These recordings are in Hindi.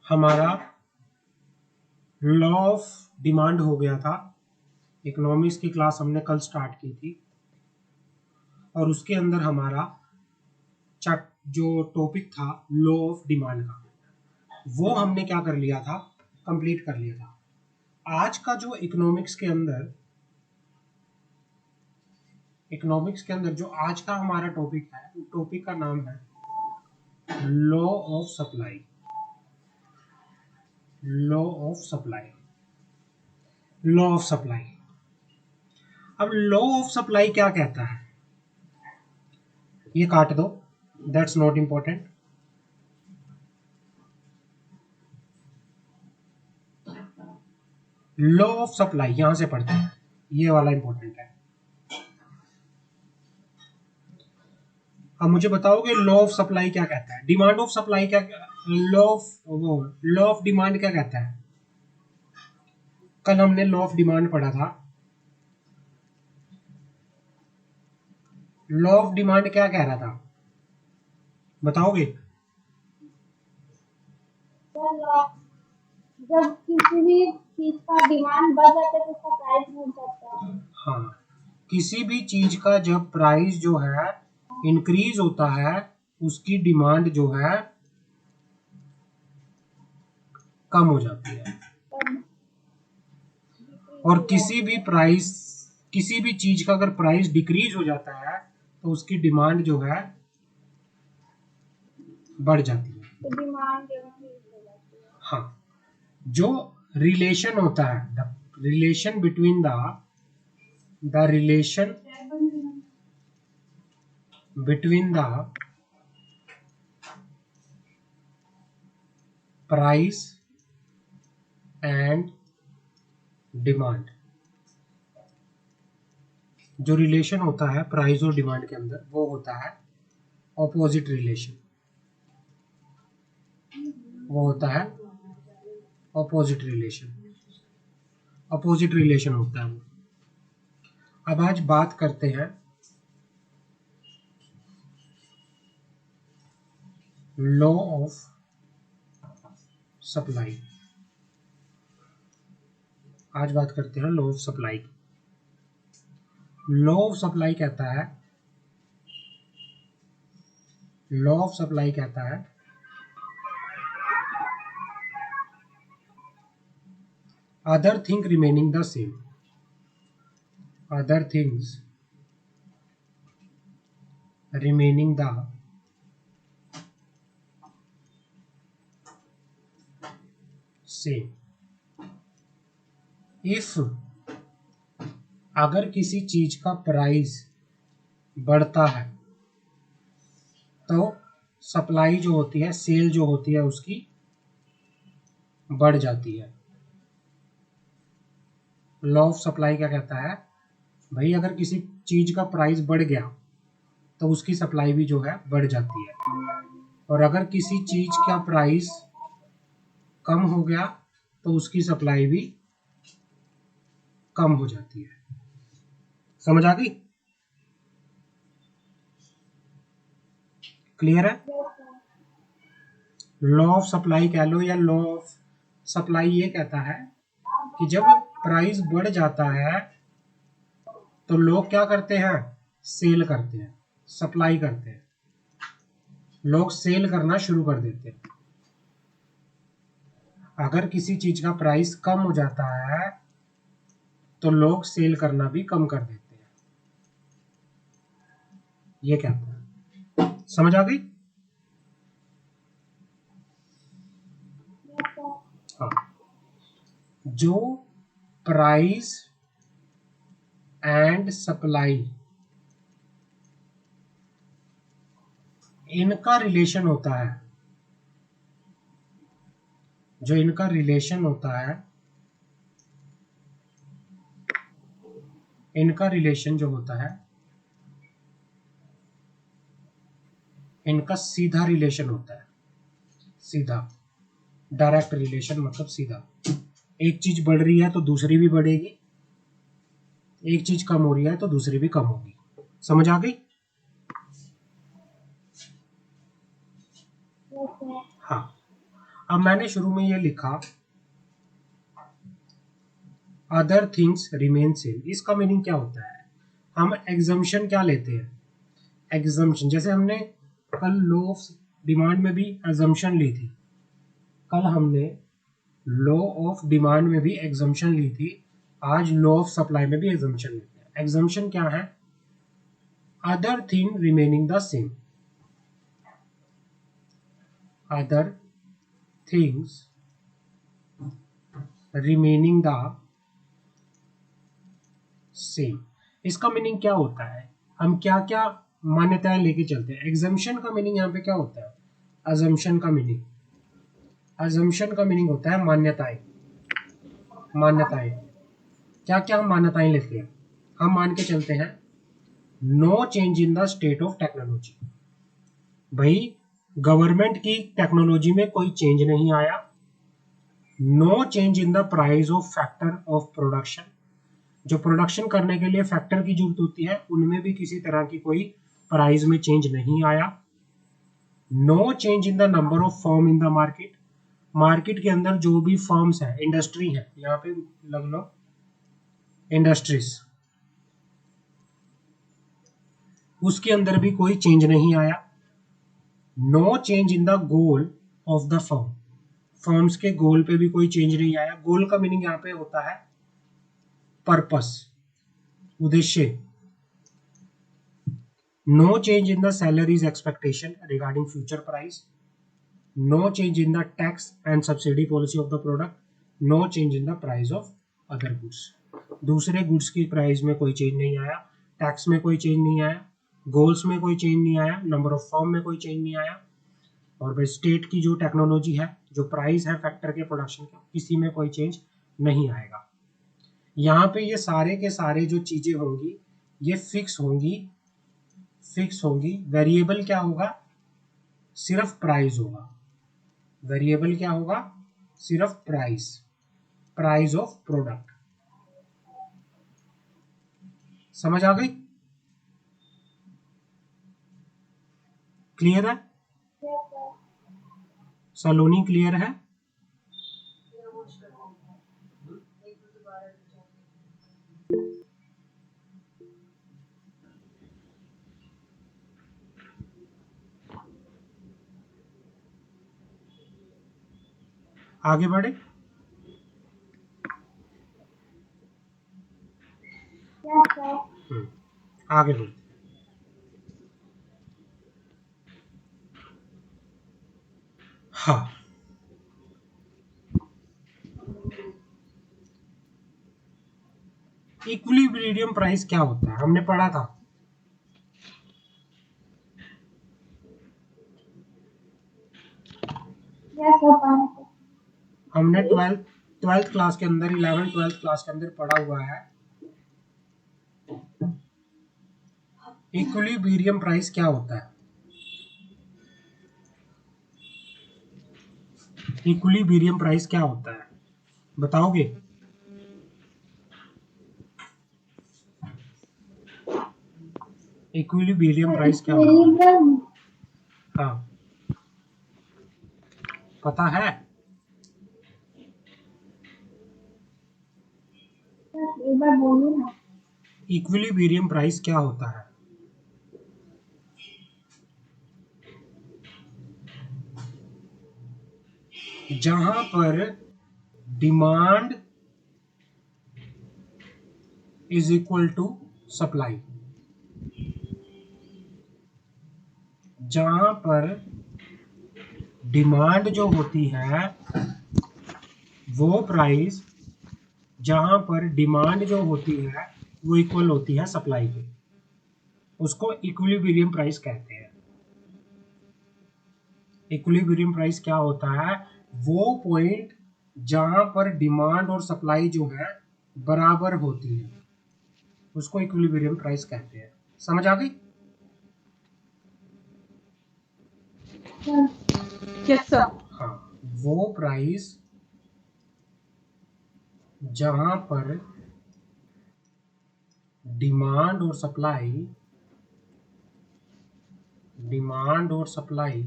हमारा लॉ ऑफ डिमांड हो गया था। इकोनॉमिक्स की क्लास हमने कल स्टार्ट की थी और उसके अंदर हमारा जो टॉपिक था लॉ ऑफ डिमांड का, वो हमने क्या कर लिया था, कंप्लीट कर लिया था। आज का जो इकोनॉमिक्स के अंदर जो आज का हमारा टॉपिक है, टॉपिक का नाम है law of supply. Law of supply. Law of supply. अब लॉ ऑफ सप्लाई क्या कहता है, ये काट दो, that's not important. Law of supply यहां से पढ़ते हैं, ये वाला इंपॉर्टेंट है। अब मुझे बताओगे लॉ ऑफ सप्लाई क्या कहता है, डिमांड ऑफ सप्लाई क्या, लॉ ऑफ डिमांड क्या कहता है। कल हमने लॉ ऑफ डिमांड पढ़ा था। लॉ ऑफ डिमांड क्या कह रहा था, बताओगे। जब किसी भी चीज का डिमांड बढ़ जाता है तो उसका प्राइस बढ़ जाता है। हाँ, किसी भी चीज का जब प्राइस जो है इंक्रीज होता है, उसकी डिमांड जो है कम हो जाती है। और किसी भी चीज का अगर प्राइस डिक्रीज हो जाता है तो उसकी डिमांड जो है बढ़ जाती है। तो डिमांड इंक्रीज हो जाती है। हाँ, जो रिलेशन होता है, the relation between the relation between the price and demand, जो रिलेशन होता है प्राइस और डिमांड के अंदर, वो होता है ऑपोजिट रिलेशन। वो होता है ऑपोजिट रिलेशन। अपोजिट रिलेशन होता है वो। अब आज बात करते हैं लॉ ऑफ सप्लाई। आज बात करते हैं लॉ ऑफ सप्लाई की। लॉ ऑफ सप्लाई कहता है, लॉ ऑफ सप्लाई कहता है other thing remaining the same, other things remaining the same if, अगर किसी चीज का प्राइस बढ़ता है तो सप्लाई जो होती है, सेल जो होती है उसकी बढ़ जाती है। लॉ ऑफ सप्लाई क्या कहता है भाई, अगर किसी चीज का प्राइस बढ़ गया तो उसकी सप्लाई भी जो है बढ़ जाती है, और अगर किसी चीज का प्राइस कम हो गया तो उसकी सप्लाई भी कम हो जाती है। समझ आ गई, क्लियर है। लॉ ऑफ सप्लाई कह लो या लॉ ऑफ सप्लाई ये कहता है कि जब प्राइस बढ़ जाता है तो लोग क्या करते हैं, सेल करते हैं, सप्लाई करते हैं, लोग सेल करना शुरू कर देते हैं। अगर किसी चीज का प्राइस कम हो जाता है तो लोग सेल करना भी कम कर देते हैं, ये कहता है। समझ आ गई। हाँ, जो प्राइस एंड सप्लाई इनका रिलेशन होता है, जो इनका रिलेशन होता है, इनका रिलेशन जो होता है, इनका सीधा रिलेशन होता है। सीधा, डायरेक्ट रिलेशन मतलब सीधा। एक चीज बढ़ रही है तो दूसरी भी बढ़ेगी, एक चीज कम हो रही है तो दूसरी भी कम होगी। समझ आ गई। हाँ, अब मैंने शुरू में ये लिखा अदर थिंग्स रिमेन सेम, इसका मीनिंग क्या होता है? हम एग्जम्पशन क्या लेते हैं? एग्जम्पशन, जैसे हमने कल लॉ ऑफ डिमांड में भी एग्जम्पशन ली थी, कल हमने लॉ ऑफ डिमांड में भी एग्जम्पशन ली थी, आज लॉ ऑफ सप्लाई में भी एग्जम्पशन लेते हैं। एग्जम्पशन क्या है? Other thing remaining the same, other things remaining the same. इसका मीनिंग क्या होता है? हम क्या क्या मान्यताएं लेके चलते हैं। एग्जम्पशन का मीनिंग यहाँ पे क्या होता है? अजम्पशन का मीनिंग, अजम्पशन का मीनिंग होता है मान्यताएं। मान्यताएं क्या क्या हम मान्यताएं लेते हैं? हम मान के चलते हैं no change in the state of technology, भाई गवर्नमेंट की टेक्नोलॉजी में कोई चेंज नहीं आया। No change in the price of factor of production, जो प्रोडक्शन करने के लिए फैक्टर की जरूरत होती है उनमें भी किसी तरह की कोई प्राइस में चेंज नहीं आया। No change in the number of firm in the market, market के अंदर जो भी फर्म्स है, इंडस्ट्री है, यहाँ पे लग लो इंडस्ट्रीज, उसके अंदर भी कोई चेंज नहीं आया। No change in the goal of the firm, firms के गोल पे भी कोई चेंज नहीं आया। गोल का मीनिंग यहाँ पे होता है पर्पस, उद्देश्य। No change in the salaries expectation regarding future price, no change in the tax and subsidy policy of the product, no change in the price of other goods, दूसरे गुड्स की प्राइस में कोई चेंज नहीं आया, टैक्स में कोई चेंज नहीं आया, गोल्स में कोई चेंज नहीं आया, नंबर ऑफ फर्म में कोई चेंज नहीं आया, और भाई स्टेट की जो टेक्नोलॉजी है, जो प्राइस है फैक्टर के प्रोडक्शन का, इसी में कोई चेंज नहीं आएगा। यहाँ पे ये सारे के सारे जो चीजें होंगी ये फिक्स होंगी, फिक्स होंगी। वेरिएबल क्या होगा? सिर्फ प्राइस होगा। वेरिएबल क्या होगा? सिर्फ प्राइस, प्राइस ऑफ प्रोडक्ट। समझ आ गई? क्लियर है? सलोनी क्लियर है? आगे बढ़े? आगे बढ़े। हाँ, इक्विलिब्रियम प्राइस क्या होता है? हमने पढ़ा था। हमने ट्वेल्थ क्लास के अंदर, 11th 12th क्लास के अंदर पढ़ा हुआ है। इक्विलिब्रियम प्राइस क्या होता है? इक्विलिब्रियम प्राइस क्या होता है बताओगे? इक्विलिब्रियम प्राइस क्या होता है? हाँ, पता है? एक बार बोलिए ना। इक्विलिब्रियम प्राइस क्या होता है? जहां पर demand is equal to supply, जहां पर डिमांड जो होती है वो प्राइस, जहां पर डिमांड जो होती है वो इक्वल होती है सप्लाई के, उसको इक्विलिब्रियम प्राइस कहते हैं। इक्विलिब्रियम प्राइस क्या होता है? वो पॉइंट जहां पर डिमांड और सप्लाई जो है बराबर होती है, उसको इक्विलिब्रियम प्राइस कहते हैं। समझ आ गई? Yes sir. हाँ, वो प्राइस जहां पर डिमांड और सप्लाई, डिमांड और सप्लाई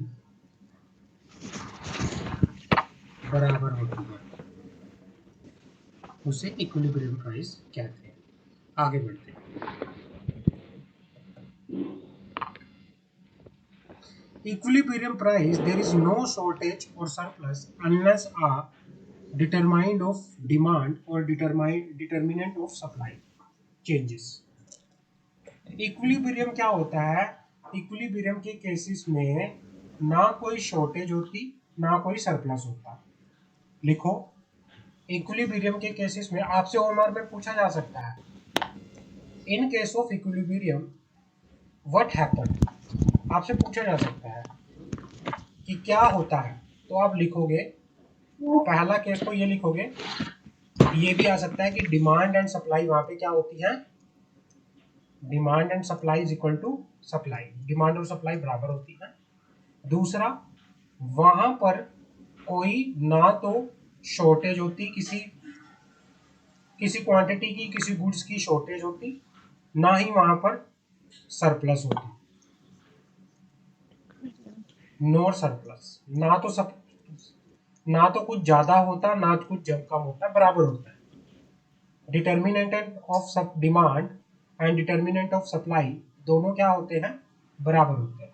बराबर होती है, उसे इक्विलिब्रियम प्राइस कहते हैं। आगे बढ़ते हैं। Equilibrium price, there is no shortage or surplus unless a determinant of demand or determinant of supply changes. Equilibrium क्या होता है? इक्विलिब्रियम के केसेस में ना कोई शॉर्टेज होती ना कोई सरप्लस होता। लिखो, इक्विलिब्रियम के केसेस में आपसे ओमर में पूछा जा सकता है, in case of equilibrium what happen, आपसे पूछा जा सकता है कि क्या होता है। तो आप लिखोगे, पहला केस तो ये लिखोगे, ये भी आ सकता है कि डिमांड एंड सप्लाई वहां पे क्या होती है, demand and supply is equal to supply, demand और सप्लाई बराबर होती है। दूसरा, वहां पर कोई ना तो शॉर्टेज होती, किसी क्वांटिटी की, किसी गुड्स की शॉर्टेज होती, ना ही वहां पर सरप्लस होती, नो सरप्लस, ना तो कुछ ज्यादा होता ना तो कुछ कम होता, बराबर होता है। Determinant of demand and determinant of supply दोनों क्या होते हैं, बराबर होते हैं।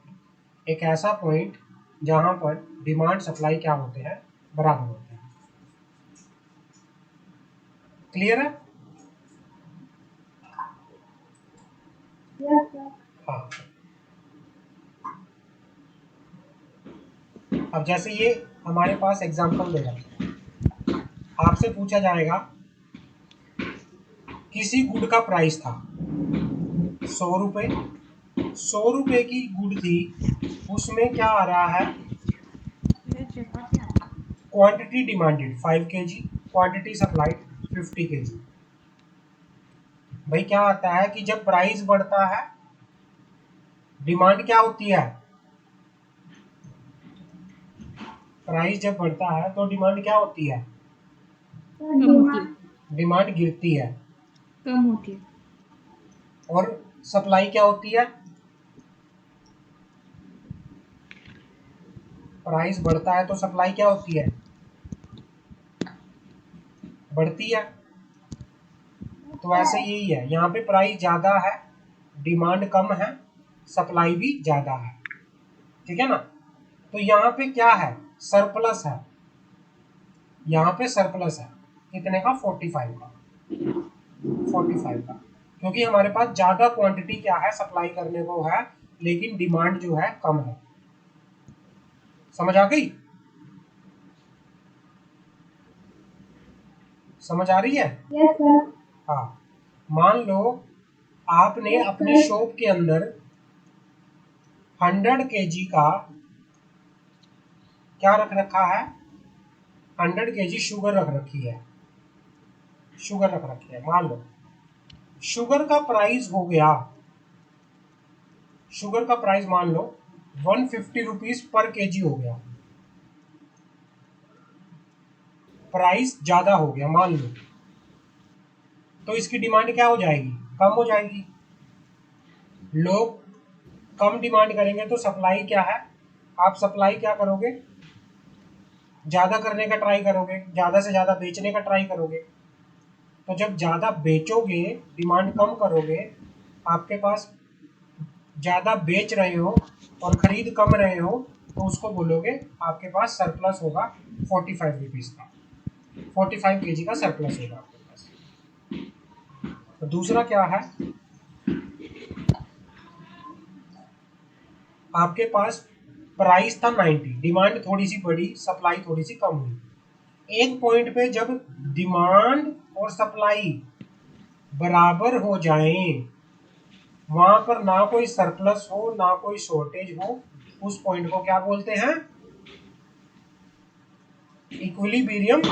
एक ऐसा पॉइंट जहां पर डिमांड सप्लाई क्या होते हैं, बराबर होते हैं। क्लियर है? Yes sir. हाँ। अब जैसे ये हमारे पास एग्जांपल दे रखा है, आपसे पूछा जाएगा किसी गुड का प्राइस था 100 रुपए, 100 रुपए की गुड थी, उसमें क्या आ रहा है, quantity demanded 5 kg, quantity supplied 50 kg। भाई क्या आता है कि जब प्राइस बढ़ता है डिमांड क्या होती है, प्राइस जब बढ़ता है तो डिमांड क्या होती है, डिमांड गिरती है, कम होती है। और सप्लाई क्या होती है, प्राइस बढ़ता है तो सप्लाई क्या होती है, बढ़ती है। तो ऐसे यही है, यहाँ पे प्राइस ज्यादा है, डिमांड कम है, सप्लाई भी ज्यादा है, ठीक है ना। तो यहाँ पे क्या है, सरप्लस है, यहाँ पे सरप्लस है, कितने का, 45 का, 45 का, क्योंकि हमारे पास ज्यादा क्वांटिटी क्या है, सप्लाई करने को है, लेकिन डिमांड जो है कम है। समझ आ गई? समझ आ रही है? Yes sir. हाँ। मान लो आपने अपने शॉप के अंदर 100 kg का क्या रख रखा है, 100 kg शुगर रख रखी है, शुगर रख रखी है। मान लो शुगर का प्राइस हो गया, शुगर का प्राइस मान लो 150 रुपीज पर केजी हो गया, प्राइस ज्यादा हो गया मान लो, तो इसकी डिमांड क्या हो जाएगी, कम हो जाएगी। लोग कम डिमांड करेंगे तो सप्लाई क्या है, आप सप्लाई क्या करोगे, ज्यादा करने का ट्राई करोगे, ज्यादा से ज्यादा बेचने का ट्राई करोगे। तो जब ज्यादा बेचोगे, डिमांड कम करोगे, आपके पास ज्यादा बेच रहे हो और खरीद कम रहे हो, तो उसको बोलोगे आपके पास सरप्लस होगा 45 रुपीज का, 45 kg का सरप्लस होगा आपके पास। तो दूसरा क्या है, आपके पास प्राइस था 90, डिमांड थोड़ी सी बढ़ी, सप्लाई थोड़ी सी कम हुई। एक पॉइंट पे जब डिमांड और सप्लाई बराबर हो जाएं, वहां पर ना कोई सरप्लस हो ना कोई शॉर्टेज हो, उस पॉइंट को क्या बोलते हैं, इक्विलिब्रियम,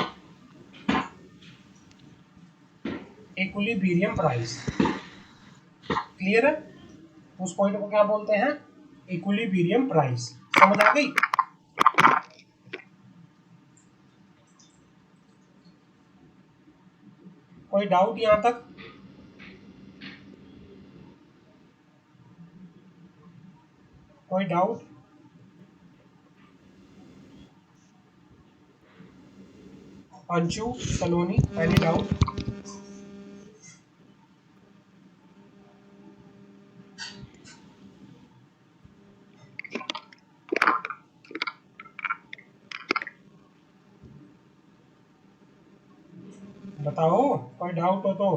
इक्विलिब्रियम प्राइस। क्लियर है? उस पॉइंट को क्या बोलते हैं, इक्विलिब्रियम प्राइस। समझ आ गई? कोई डाउट यहां तक? कोई doubt? Anshu, Saloni, any doubt? बताओ, कोई डाउट हो तो।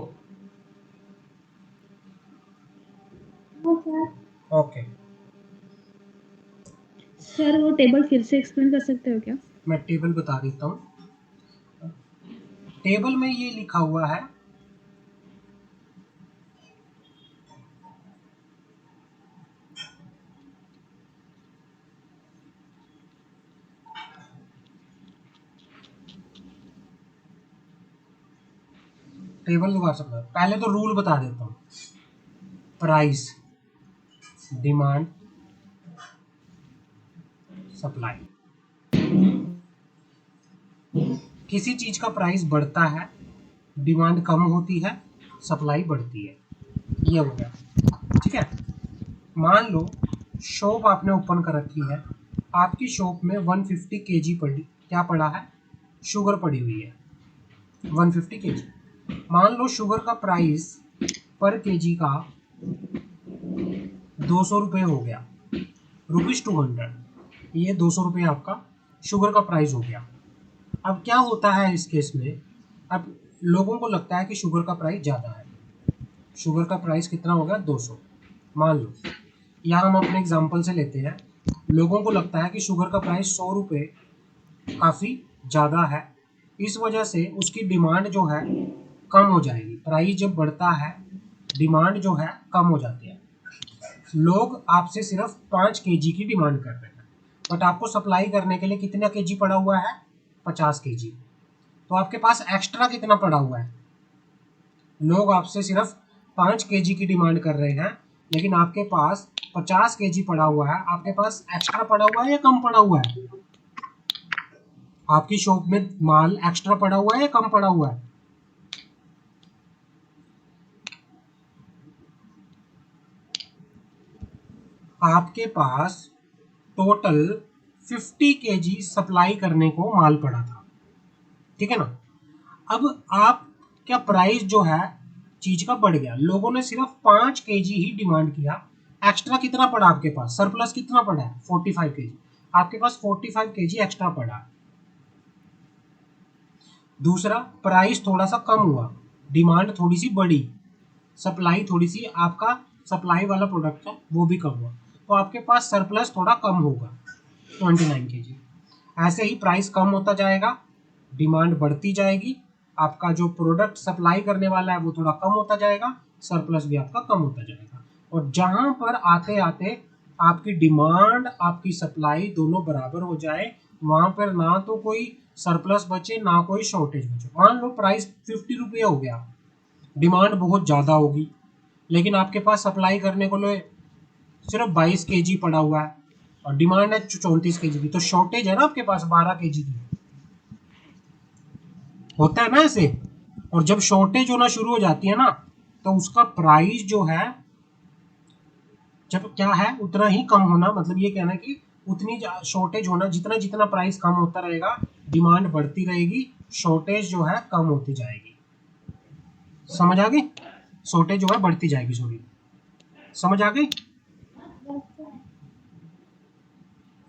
No sir. ओके, सर वो टेबल फिर से एक्सप्लेन कर सकते हो क्या? मैं टेबल बता देता हूँ। टेबल में ये लिखा हुआ है, टेबल लगा सकता हूँ। पहले तो रूल बता देता हूँ। Price, demand, supply. किसी चीज का प्राइस बढ़ता है, डिमांड कम होती है, सप्लाई बढ़ती है। ये हो गया, ठीक है। मान लो शॉप आपने ओपन कर रखी है, आपकी शॉप में 150 केजी पड़ी, क्या पड़ा है? शुगर पड़ी हुई है 150 केजी। मान लो शुगर का प्राइस पर केजी का 200 रुपये हो गया, ₹200। ये 200 रुपये आपका शुगर का प्राइस हो गया। अब क्या होता है इस केस में, अब लोगों को लगता है कि शुगर का प्राइस ज़्यादा है। शुगर का प्राइस कितना हो गया? 200। मान लो यहाँ हम अपने एग्जांपल से लेते हैं, लोगों को लगता है कि शुगर का प्राइस 100 रुपये काफ़ी ज़्यादा है, इस वजह से उसकी डिमांड जो है कम हो जाएगी। प्राइस जब बढ़ता है, डिमांड जो है कम हो जाती है। लोग आपसे सिर्फ 5 केजी की डिमांड कर रहे हैं, बट आपको सप्लाई करने के लिए कितना केजी पड़ा हुआ है? 50 केजी। तो आपके पास एक्स्ट्रा कितना पड़ा हुआ है? लोग आपसे सिर्फ 5 केजी की डिमांड कर रहे हैं, लेकिन आपके पास 50 केजी पड़ा हुआ है। आपके पास एक्स्ट्रा पड़ा हुआ है या कम पड़ा हुआ है? आपकी शॉप में माल एक्स्ट्रा पड़ा हुआ है या कम पड़ा हुआ है? आपके पास टोटल 50 केजी सप्लाई करने को माल पड़ा था, ठीक है ना। अब आप क्या प्राइस जो है चीज का बढ़ गया, लोगों ने सिर्फ 5 केजी ही डिमांड किया, एक्स्ट्रा कितना पड़ा आपके पास? सरप्लस कितना पड़ा है? 45 केजी। आपके पास 45 केजी एक्स्ट्रा पड़ा है। दूसरा, प्राइस थोड़ा सा कम हुआ, डिमांड थोड़ी सी बढ़ी, सप्लाई थोड़ी सी, आपका सप्लाई वाला प्रोडक्ट है वो भी कम हुआ, तो आपके पास सरप्लस थोड़ा कम होगा 29 केजी। ऐसे ही प्राइस कम होता जाएगा, डिमांड बढ़ती जाएगी, आपका जो प्रोडक्ट सप्लाई करने वाला है वो थोड़ा कम होता जाएगा, सरप्लस भी आपका कम होता जाएगा। और जहां पर आते आते आपकी डिमांड आपकी सप्लाई दोनों बराबर हो जाए, वहां पर ना तो कोई सरप्लस बचे ना कोई शॉर्टेज बचे। मान लो प्राइस 50 रुपये हो गया, डिमांड बहुत ज़्यादा होगी, लेकिन आपके पास सप्लाई करने को लिए सिर्फ 22 केजी पड़ा हुआ है और डिमांड है 34 केजी की, तो शॉर्टेज है ना आपके पास 12 केजी की। होता है ना ऐसे। और जब शॉर्टेज होना शुरू हो जाती है ना, तो उसका प्राइस जो है जब क्या है उतना ही कम होना, मतलब ये कहना कि उतनी शॉर्टेज होना, जितना जितना प्राइस कम होता रहेगा डिमांड बढ़ती रहेगी, शॉर्टेज जो है कम होती जाएगी। समझ आ गई? शॉर्टेज जो है बढ़ती जाएगी, सॉरी, समझ आ गई?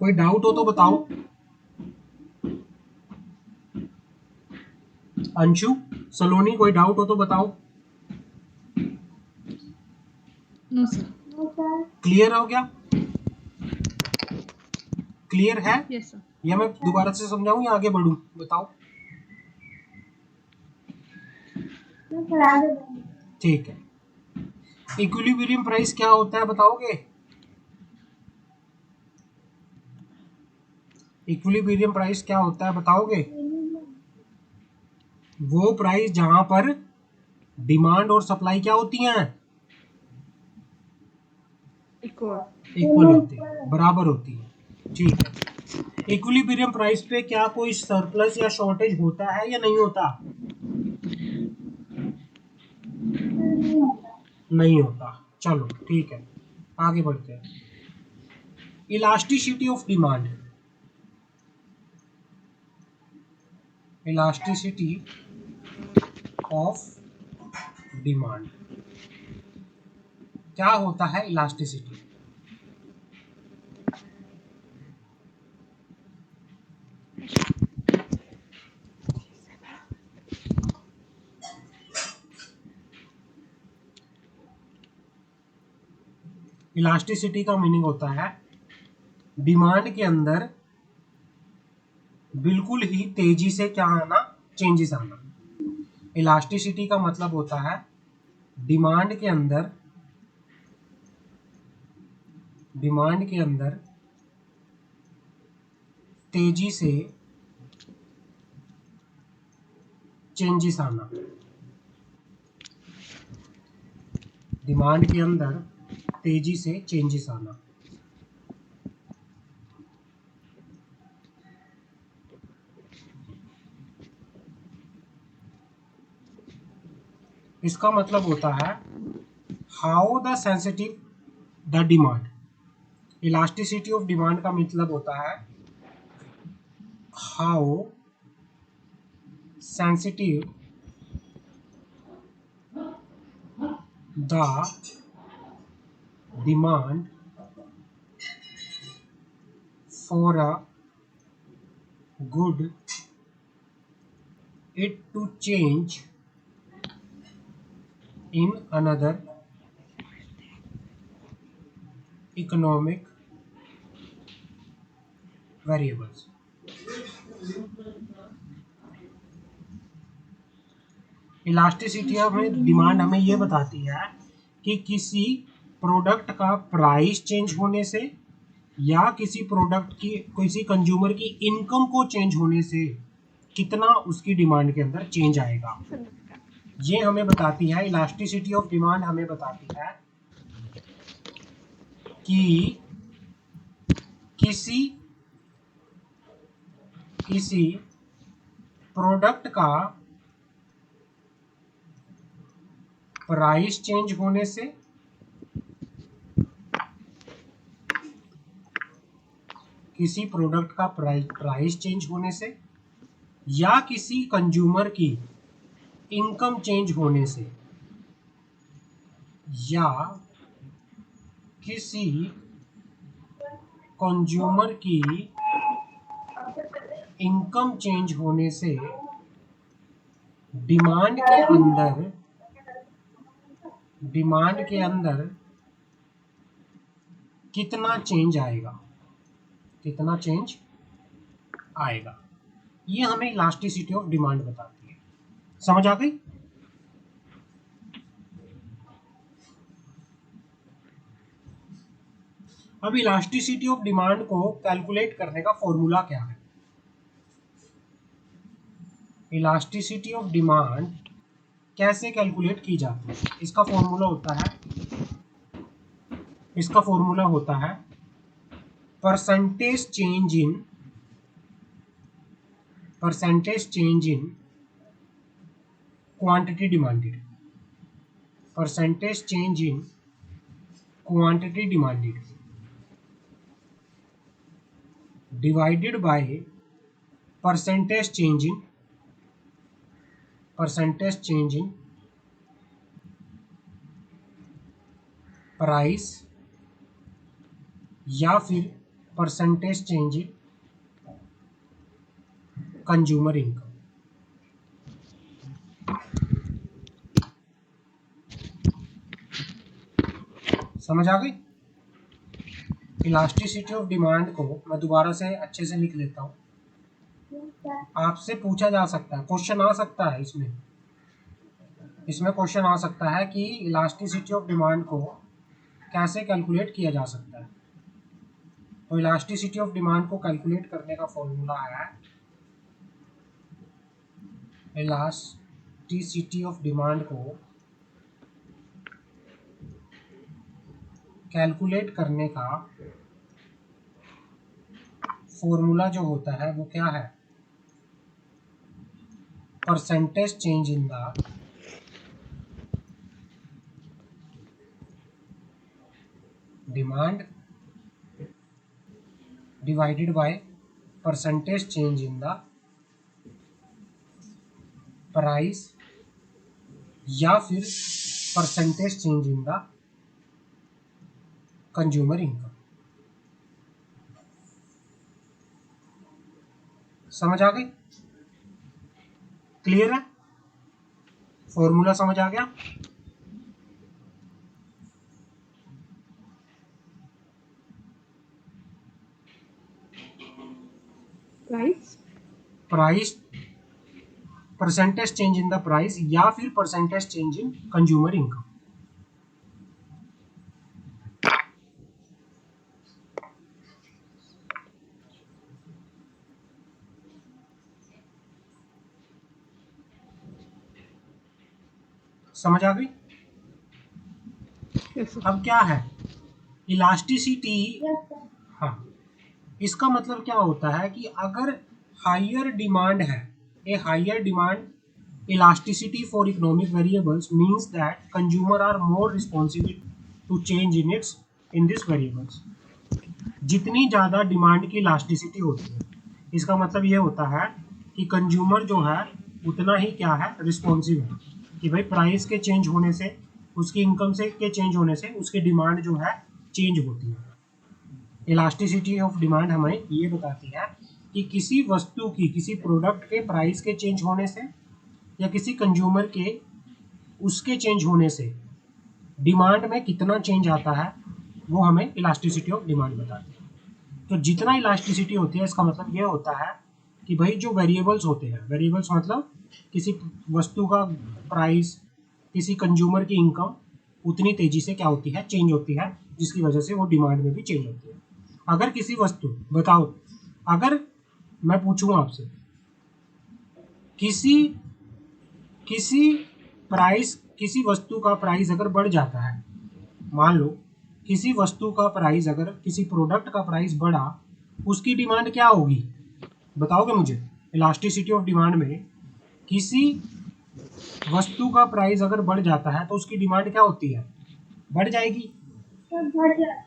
कोई डाउट हो तो बताओ। अंशु, सलोनी, कोई डाउट हो तो बताओ। No sir. No sir. Clear हो गया? क्लियर है यस सर। या मैं दोबारा से समझाऊं या आगे बढ़ूं? बताओ। नो सर, आगे बढ़िए। ठीक है। इक्विलिब्रियम प्राइस क्या होता है बताओगे? इक्विलिब्रियम प्राइस क्या होता है बताओगे? वो प्राइस जहां पर डिमांड और सप्लाई क्या होती हैं? इक्वल होती है, बराबर होती है, ठीक है। इक्विलिब्रियम प्राइस पे क्या कोई सरप्लस या शॉर्टेज होता है या नहीं होता? नहीं होता। चलो ठीक है, आगे बढ़ते हैं। Elasticity of demand, elasticity of demand. क्या होता है इलास्टिसिटी? इलास्टिसिटी का मीनिंग होता है डिमांड के अंदर बिल्कुल ही तेजी से क्या आना, चेंजेस आना। इलास्टिसिटी का मतलब होता है डिमांड के अंदर तेजी से चेंजेस आना। डिमांड के अंदर तेजी से चेंजेस आना। इसका मतलब होता है how the sensitive the demand. Elasticity of demand का मतलब होता है how sensitive the demand for a good it to change in another economic variables। Elasticity of demand हमें ये बताती है कि किसी प्रोडक्ट का प्राइस चेंज होने से या किसी प्रोडक्ट की, किसी कंज्यूमर की इनकम को चेंज होने से कितना उसकी डिमांड के अंदर चेंज आएगा, ये हमें बताती है। इलास्टिसिटी ऑफ डिमांड हमें बताती है कि किसी प्रोडक्ट का प्राइस चेंज होने से प्राइस चेंज होने से या किसी कंज्यूमर की इनकम चेंज होने से या किसी कंज्यूमर की इनकम चेंज होने से डिमांड के अंदर कितना चेंज आएगा, ये हमें इलास्टिसिटी ऑफ डिमांड बताती है। समझ आ गई? अब इलास्टिसिटी ऑफ डिमांड को कैलकुलेट करने का फॉर्मूला क्या है? इलास्टिसिटी ऑफ डिमांड कैसे कैलकुलेट की जाती है? इसका फॉर्मूला होता है percentage change in quantity demanded. Percentage change in quantity demanded divided by percentage change in price या फिर percentage change in consumer income. समझ आ गई? इलास्टिसिटी ऑफ डिमांड को मैं दोबारा से अच्छे से लिख लेता हूँ। आपसे पूछा जा सकता है, क्वेश्चन आ सकता है इसमें क्वेश्चन आ सकता है कि इलास्टिसिटी ऑफ डिमांड को कैसे कैलकुलेट किया जा सकता है। तो इलास्टिसिटी ऑफ डिमांड को कैलकुलेट करने का फॉर्मूला है इलास्टिसिटी ऑफ डिमांड को कैलकुलेट करने का फॉर्मूला जो होता है वो क्या है? Percentage change in the demand divided by percentage change in the price या फिर percentage change in the consumer income. समझ आ गई? क्लियर है? फॉर्मूला समझ आ गया? Price percentage change in the price या फिर percentage change in consumer income. समझ आ गई? अब क्या है इलास्टिसिटी? Yes sir. हाँ, इसका मतलब क्या होता है कि अगर हायर डिमांड है, a higher demand elasticity for economic variables means that consumer are more responsive to change in this variables। जितनी ज़्यादा डिमांड की इलास्टिसिटी होती है, इसका मतलब ये होता है कि कंज्यूमर जो है उतना ही क्या है, रिस्पॉन्सिव है कि भाई प्राइस के चेंज होने से, उसकी इनकम से के चेंज होने से उसकी डिमांड जो है चेंज होती है। इलास्टिसिटी ऑफ डिमांड हमें ये बताती है कि किसी वस्तु की, किसी प्रोडक्ट के प्राइस के चेंज होने से या किसी कंज्यूमर के उसके चेंज होने से डिमांड में कितना चेंज आता है, वो हमें इलास्टिसिटी ऑफ डिमांड बताती है। तो जितना इलास्टिसिटी होती है, इसका मतलब ये होता है कि भाई जो वेरिएबल्स होते हैं, वेरिएबल्स मतलब किसी वस्तु का प्राइस, किसी कंज्यूमर की इनकम उतनी तेजी से क्या होती है, चेंज होती है, जिसकी वजह से वो डिमांड में भी चेंज होती है। अगर किसी वस्तु, बताओ, अगर मैं पूछूं आपसे किसी वस्तु का प्राइस अगर बढ़ जाता है, मान लो किसी वस्तु का प्राइस, अगर किसी प्रोडक्ट का प्राइस बढ़ा, उसकी डिमांड क्या होगी, बताओगे मुझे? इलास्टिसिटी ऑफ डिमांड में किसी वस्तु का प्राइस अगर बढ़ जाता है तो उसकी डिमांड क्या होती है, बढ़ जाएगी। सर बढ़ जाए।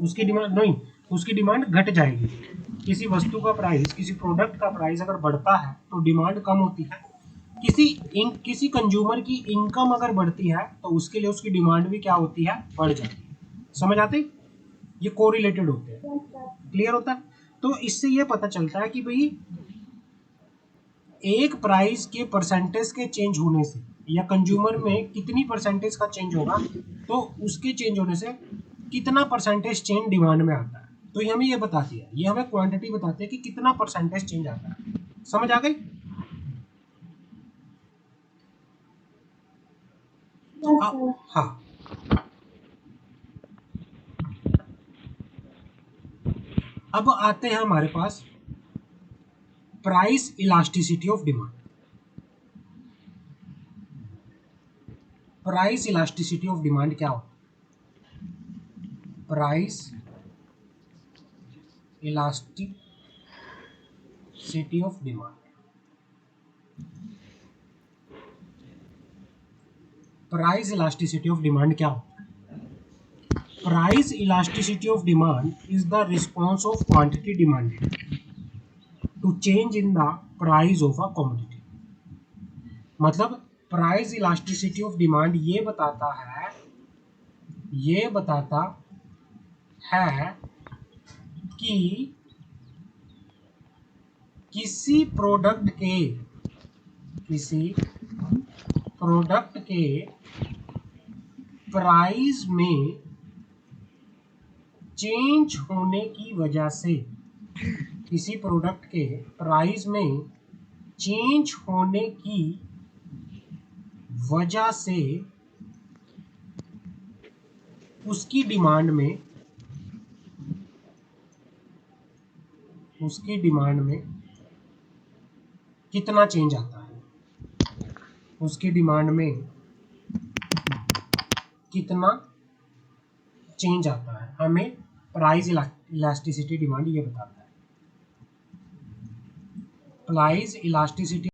उसकी डिमांड नहीं, उसकी डिमांड घट जाएगी। किसी वस्तु का प्राइस, किसी प्रोडक्ट का प्राइस अगर बढ़ता है तो डिमांड कम होती है। किसी कंज्यूमर की इनकम अगर बढ़ती है तो उसके लिए उसकी डिमांड भी क्या होती है, बढ़ जाती है। समझ आते? ये कोरिलेटेड होते हैं। Yes sir. क्लियर होता है? तो इससे ये पता चलता है कि भाई एक प्राइस के परसेंटेज के चेंज होने से या कंज्यूमर में कितनी परसेंटेज का चेंज होगा, तो उसके चेंज होने से कितना परसेंटेज चेंज डिमांड में आता है। तो ये हमें ये बताती है, ये हमें क्वांटिटी बताती है कि कितना परसेंटेज चेंज आता है। समझ आ गई? तो यस सर। हाँ, अब आते हैं हमारे पास price elasticity of demand. Price elasticity of demand क्या होता है? Price elasticity of demand, price elasticity of demand क्या होता है? Price elasticity of demand is the response of quantity demanded to change in the price of a commodity. मतलब प्राइस इलास्टिसिटी ऑफ डिमांड ये बताता है कि किसी प्रोडक्ट के प्राइस में चेंज होने की वजह से, किसी प्रोडक्ट के प्राइस में चेंज होने की वजह से उसकी डिमांड में कितना चेंज आता है, उसकी डिमांड में कितना चेंज आता है, हमें प्राइस इलास्टिसिटी डिमांड ये बताता है। Price elasticity